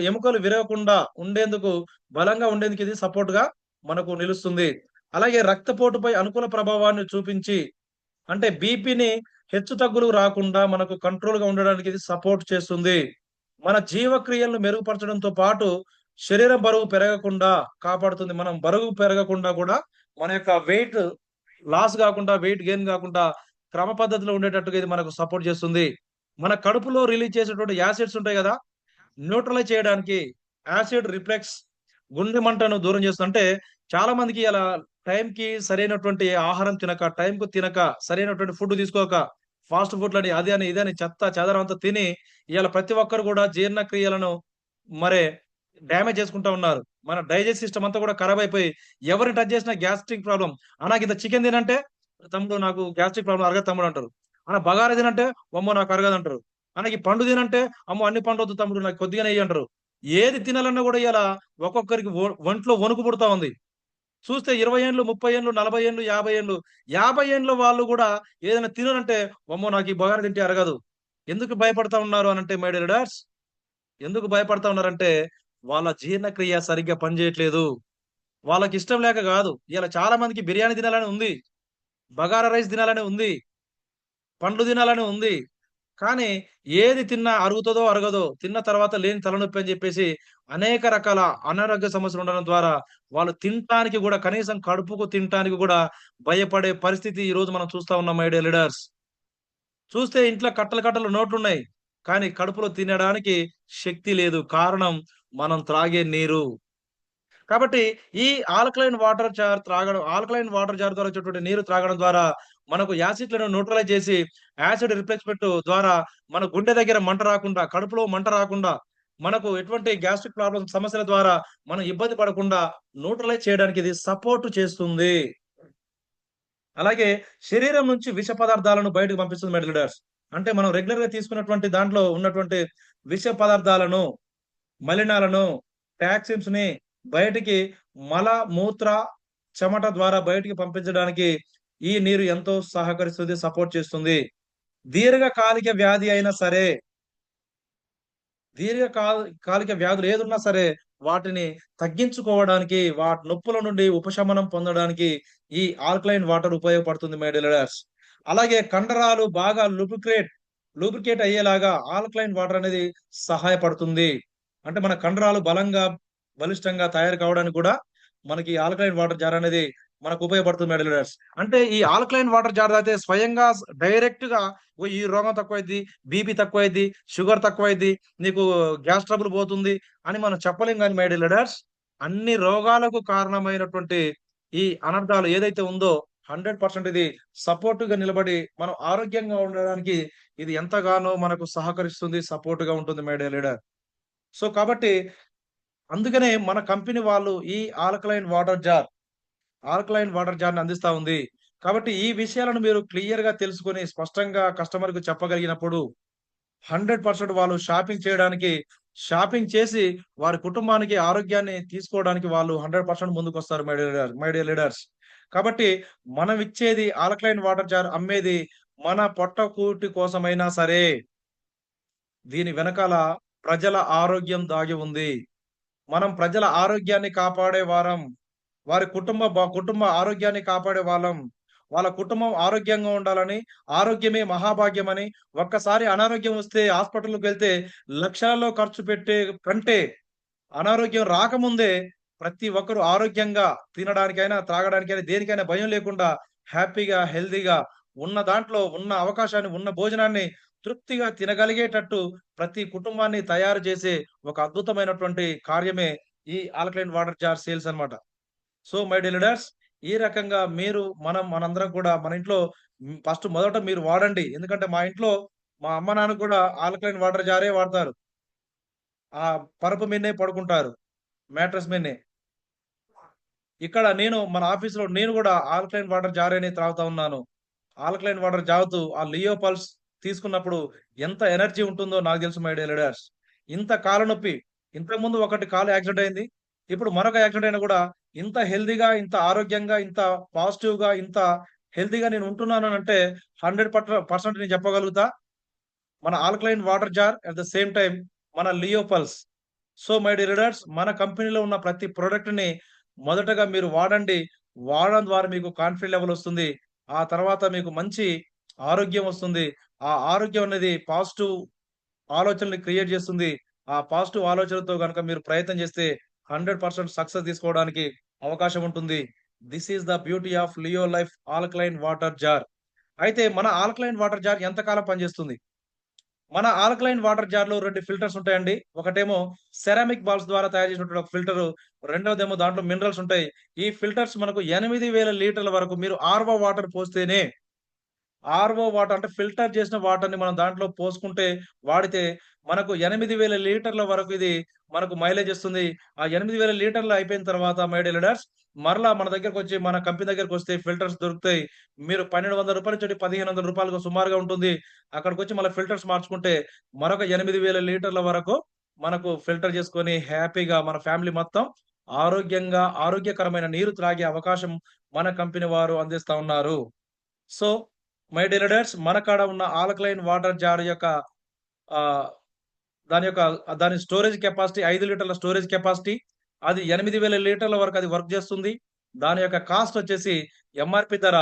ఎముకలు విరగకుండా ఉండేందుకు, బలంగా ఉండేందుకు ఇది సపోర్ట్‌గా మనకు నిలుస్తుంది. అలాగే రక్తపోటుపై అనుకూల ప్రభావాన్ని చూపించి, అంటే బీపీని హెచ్చుతగ్గులు రాకుండా మనకు కంట్రోల్‌గా ఉండడానికి ఇది సపోర్ట్ చేస్తుంది. మన జీవక్రియలను మెరుగుపరచడంతో పాటు శరీరం బరువు పెరగకుండా కాపాడుతుంది. మనం బరువు పెరగకుండా కూడా మన యొక్క వెయిట్ లాస్ గాకుండా, వెయిట్ గెయిన్ గాకుండా క్రమ పద్ధతిలో ఉండేటట్టుగా ఇది మనకు సపోర్ట్ చేస్తుంది. మన కడుపులో రిలీజ్ చేసేటువంటి యాసిడ్స్ ఉంటాయి గదా! న్యూట్రలైజ్ చేయడానికి యాసిడ్ రిఫ్లెక్స్ గుండె మంటను దూరం చేస్తుంది. అంటే చాలా మందికి అలా టైంకి సరైనటువంటి ఆహారం తినక, టైంకు తినక, సరైనటువంటి ఫుడ్ తీసుకోక, ఫాస్ట్ ఫుడ్‌లని అది అని, ఇదని చెత్త చెదారం అంతా తిని ఇయాల ప్రతి ఒక్కరు గూడా జీర్ణక్రియలను మరి డ్యామేజ్ చేసుకుంటా ఉన్నారు. మన డైజెస్ట్ సిస్టమ్ అంతా కూడా ఖరాబ్ అయిపోయి ఎవరిని టచ్ చేసినా గ్యాస్ట్రిక్ ప్రాబ్లమ్. నాకింత చికెన్ తినంటే, తమ్ముడు నాకు గ్యాస్ట్రిక్ ప్రాబ్లమ్ అరగదు తమ్ముడు అంటారు. బగారా తినంటే, అమ్మో నాకు అరగదంటారు. ఈ పండు తినంటే, అమ్మో అన్ని పండ్లొద్దు తమ్ముడు నాకు కొద్దిగానే ఎయ్యి అంటారు. ఏది తినాలన్నా గూడా ఇయాల ఒక్కొక్కరికి ఒంట్లో వణుకు పుడతా ఉంది. చూస్తే 20 ఏండ్లు, 30 ఏండ్లు, 40 ఏండ్లు, 50 ఏండ్లు, 50 ఏండ్ల వాళ్ళు గూడా ఏదైనా తిననంటే, "అమ్మో! నాకు ఈ బగారా తింటే అరగదు." ఎందుకు భయపడతా ఉన్నారు అనంటే మై డియర్ లీడర్స్, ఎందుకు భయపడతా ఉన్నారంటే, వాళ్ళ జీర్ణక్రియ సరిగ్గా పనిచేయట్లేదు. వాళ్ళకిష్టం లేక గాదు. ఇయాల చాలా మందికి బిర్యానీ తినాలని ఉంది. బగారా రైస్ తినాలని ఉంది. పండ్లు తినాలని ఉంది. కానీ ఏది తిన్నా అరుగుతదో, అరగదో, తిన్న తర్వాత లేని తలనొప్పి అని జెప్పేసి అనేక రకాల అనారోగ్య సమస్యలు ఉండడం ద్వారా వాళ్ళు తినటానికి గూడా, కనీసం కడుపుకు తినటానికి గూడా భయపడే పరిస్థితి ఈరోజు మనం చూస్తా ఉన్నాం మై డియర్ లీడర్స్. చూస్తే ఇంట్లో కట్టలు కట్టలు నోట్లున్నాయి. కానీ కడుపులో తినడానికి శక్తి లేదు. కారణం మనం త్రాగే నీరు. కాబట్టి ఈ ఆల్కలైన్ వాటర్ జార్ ద్వారా వచ్చేటువంటి నీరు త్రాగడం ద్వారా మనకు యాసిడ్‌లను న్యూట్రలైజ్ చేసి, యాసిడ్ రిప్లేస్‌మెంట్ ద్వారా మన గుండె దగ్గర మంట రాకుండా, కడుపులో మంట రాకుండా, మనకు ఎటువంటి గ్యాస్ట్రిక్ ప్రాబ్లమ్ సమస్యల ద్వారా మనం ఇబ్బంది పడకుండా న్యూట్రలైజ్ చేయడానికి ఇది సపోర్ట్ చేస్తుంది. అలాగే శరీరం నుంచి విష పదార్థాలను బయటకు పంపిస్తుంది మై లీడర్స్. అంటే మనం రెగ్యులర్‌గా తీసుకున్నటువంటి దాంట్లో ఉన్నటువంటి విష పదార్థాలను, మలినాలను, టాక్సిన్స్‌ని బయటికి మల, మూత్ర, చెమట ద్వారా బయటికి పంపించడానికి ఈ నీరు ఎంతో సహకరిస్తుంది, సపోర్ట్ చేస్తుంది. దీర్ఘకాలిక వ్యాధి అయినా సరే, కాలిక వ్యాధులు ఏదున్నా సరే, వాటిని తగ్గించుకోవడానికి, వాటి నొప్పుల నుండి ఉపశమనం పొందడానికి ఈ ఆల్కలైన్ వాటర్ ఉపయోగపడుతుంది మై డియర్ లీడర్స్. అలాగే కండరాలు బాగా లూబ్రికేట్ అయ్యేలాగా ఆల్కలైన్ వాటర్ అనేది సహాయపడుతుంది. అంటే మన కండరాలు బలిష్టంగా తయారు కావడానికి కూడా మనకి ఆల్కలైన్ వాటర్ జార్ అనేది మనకు ఉపయోగపడుతుంది మై డియర్ లీడర్స్. అంటే ఈ ఆల్కలైన్ వాటర్ జార్ తాగితే స్వయంగా డైరెక్ట్‌గా ఈ రోగం తక్కువైద్ది, బీపీ తక్కువైద్ది, షుగర్ తక్కువైద్ది, నీకు గ్యాస్ ట్రబుల్ పోతుంది అని మనం చెప్పలేం గాని మై డియర్ లీడర్స్, అన్ని రోగాలకు కారణమైనటువంటి ఈ అనర్థాలు ఏదైతే ఉందో 100% ఇది సపోర్ట్‌గా నిలబడి మనం ఆరోగ్యంగా ఉండడానికి ఇది ఎంతగానో మనకు సహకరిస్తుంది, సపోర్ట్‌గా ఉంటుంది మై డియర్ లీడర్. కాబట్టి అందుకనే మన కంపెనీ వాళ్ళు ఈ alkaline water jar alkaline water జార్‌ని అందిస్తా ఉంది. కాబట్టి ఈ విషయాలను మీరు క్లియర్‌గా తెలుసుకొని స్పష్టంగా కస్టమర్‌కి చెప్పగలిగినప్పుడు 100% వాళ్ళు షాపింగ్ చేసి వారి కుటుంబానికి ఆరోగ్యాన్ని తీసుకోవడానికి వాళ్ళు 100% ముందుకొస్తారు మై డియర్ లీడర్స్. కాబట్టి మనం ఇచ్చేది ఆల్కలైన్ వాటర్ జార్ అమ్మేది మన పొట్టకూటి కోసమైనా సరే, దీని వెనకాల ప్రజల ఆరోగ్యం దాగి ఉంది. మనం ప్రజల ఆరోగ్యాన్ని కాపాడే వారం. వారి కుటుంబ ఆరోగ్యాన్ని కాపాడే వాళ్ళం. వాళ్ళ కుటుంబం ఆరోగ్యంగా ఉండాలని, ఆరోగ్యమే మహాభాగ్యమని, ఒక్కసారి అనారోగ్యం వస్తే హాస్పిటల్‌కెళ్తే లక్షలలో ఖర్చు పెట్టే కంటే, అనారోగ్యం రాకముందే ప్రతి ఒక్కరు ఆరోగ్యంగా తినడానికైనా, త్రాగడానికైనా, దేనికైనా భయం లేకుండా హ్యాపీగా, హెల్తీగా ఉన్న దాంట్లో ఉన్న అవకాశాన్ని, ఉన్న భోజనాన్ని తృప్తిగా తినగలిగేటట్టు ప్రతి కుటుంబాన్ని తయారు చేసే ఒక అద్భుతమైనటువంటి కార్యమే ఈ ఆల్కలైన్ వాటర్ జార్ సేల్స్ అన్నమాట. సో, మై డియర్ లీడర్స్, ఈ రకంగా మనందరం కూడా మన ఇంట్లో ఫస్ట్ మొదట మీరు వాడండి. ఎందుకంటే మా ఇంట్లో మా అమ్మ, నాన్న కూడా ఆల్కలైన్ వాటర్ జారే వాడతారు. ఆ పరుపు మీదనే పడుకుంటారు. మ్యాట్రెస్ మీదనే. ఇక్కడ మన ఆఫీస్‌లో నేను గూడా ఆల్కలైన్ వాటర్ జారేనే త్రాగుతా ఉన్నాను. ఆల్కలైన్ వాటర్ తాగుతూ ఆ లియో పల్స్ తీసుకున్నప్పుడు ఎంత ఎనర్జీ ఉంటుందో నాకు తెలుసు మై డియర్ లీడర్స్. ఇంత కాళ్ళ నొప్పి ఇంతకుముందు ఒకటి కాలు యాక్సిడెంట్ అయింది. ఇప్పుడు మరొక యాక్సిడెంట్ అయినా గూడా ఇంత హెల్తీగా, ఇంత ఆరోగ్యంగా, ఇంత పాజిటివ్‌గా, ఇంత హెల్తీగా నేను ఉంటున్నాననంటే 100% నేను చెప్పగలుగుతా. మన alkaline water jar at the same time మన Leo Pulse. So, my dear readers, మన కంపెనీలో ఉన్న ప్రతి ప్రొడక్ట్‌ని మొదటగా మీరు వాడండి. వాడడం ద్వారా మీకు కాన్ఫిడెంట్ లెవెల్ వస్తుంది. ఆ తర్వాత మీకు మంచి ఆరోగ్యం వస్తుంది. ఆ ఆరోగ్యం అనేది పాజిటివ్ ఆలోచనలు క్రియేట్ చేస్తుంది. ఆ పాజిటివ్ ఆలోచనలతో గనక మీరు ప్రయత్నం చేస్తే 100% సక్సెస్ తీసుకోవడానికి అవకాశం ఉంటుంది. This is the beauty of Leo Life alkaline water jar. అయితే మన ఆల్కలైన్ వాటర్ జార్ ఎంతకాలం పనిచేస్తుంది? మన ఆల్కలైన్ వాటర్ జార్‌లో 2 ఫిల్టర్స్ ఉంటాయండి. ఒకటేమో సెరామిక్ బాల్స్ ద్వారా తయారు చేసినటువంటి ఒక ఫిల్టరు. రెండోదేమో దాంట్లో మినరల్స్ ఉంటాయి. ఈ ఫిల్టర్స్ మనకు 80,000 లీటర్ల వరకు మీరు ఆర్‌ఓ వాటర్ పోస్తేనే ఆర్‌ఓ వాటర్ అంటే ఫిల్టర్ చేసిన వాటర్‌ని మనం దాంట్లో పోసుకుంటే, వాడితే మనకు 8,000 లీటర్ల వరకు ఇది మనకు మైలేజ్ ఇస్తుంది. ఆ 8,000 లీటర్లు అయిపోయిన తర్వాత మై డియర్ లీడర్స్, మరలా మన దగ్గరకొచ్చి మన కంపెనీ దగ్గరకొస్తే ఫిల్టర్స్ దొరుకుతాయి. మీరు రూ. 1,200 నుంచి 1,500 సుమారుగా ఉంటుంది. అక్కడికొచ్చి మళ్ళా ఫిల్టర్స్ మార్చుకుంటే మరొక 8,000 లీటర్ల వరకు మనకు ఫిల్టర్ చేసుకొని హ్యాపీగా మన ఫ్యామిలీ మొత్తం ఆరోగ్యకరమైన నీరు త్రాగే అవకాశం మన కంపెనీ వారు అందిస్తా ఉన్నారు. సో, మై డియర్ రీడర్స్, మన కాడ ఉన్న ఆల్కలైన్ వాటర్ జార్ యొక్క ఆహ్, దాని యొక్క దాని స్టోరేజ్ కెపాసిటీ 5 లీటర్ల స్టోరేజ్ కెపాసిటీ. అది 8,000 లీటర్ల వరకు అది వర్క్ చేస్తుంది. దాని యొక్క కాస్ట్ వచ్చేసి ఎంఆర్‌పీ ధర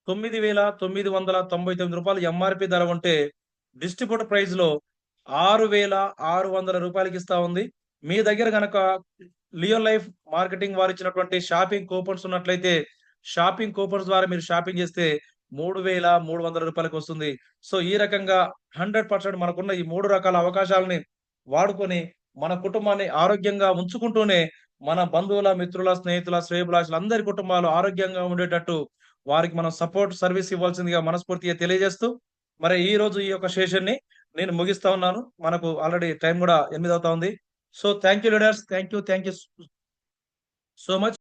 రూ. 9,999 ఎంఆర్‌పీ ధర ఉంటే, డిస్ట్రిబ్యూటర్ ప్రైస్‌లో రూ. 6,600కి ఇస్తా ఉంది. మీ దగ్గర గనక లియో లైఫ్ మార్కెటింగ్ వారిచ్చినటువంటి షాపింగ్ కూపన్స్ ఉన్నట్లయితే, షాపింగ్ కూపన్స్ ద్వారా మీరు షాపింగ్ చేస్తే రూ. 3,300కి వస్తుంది. సో, ఈ రకంగా 100% మనకున్న ఈ 3 రకాల అవకాశాలని వాడుకొని, మన కుటుంబాన్ని ఆరోగ్యంగా ఉంచుకుంటూనే, మన బంధువుల, మిత్రుల, స్నేహితుల, శ్రేయోభిలాషుల అందరి కుటుంబాలు ఆరోగ్యంగా ఉండేటట్టు వారికి మనం సపోర్ట్ సర్విస్ ఇవ్వాల్సిందిగా మనస్ఫూర్తిగా తెలియజేస్తూ, మరి ఈరోజు ఈ యొక్క సెషన్‌ని నేను ముగిస్తా ఉన్నాను. మనకు ఆల్రెడీ టైం గూడా 8 అవుతా ఉంది. So, thank you leaders. Thank you so much.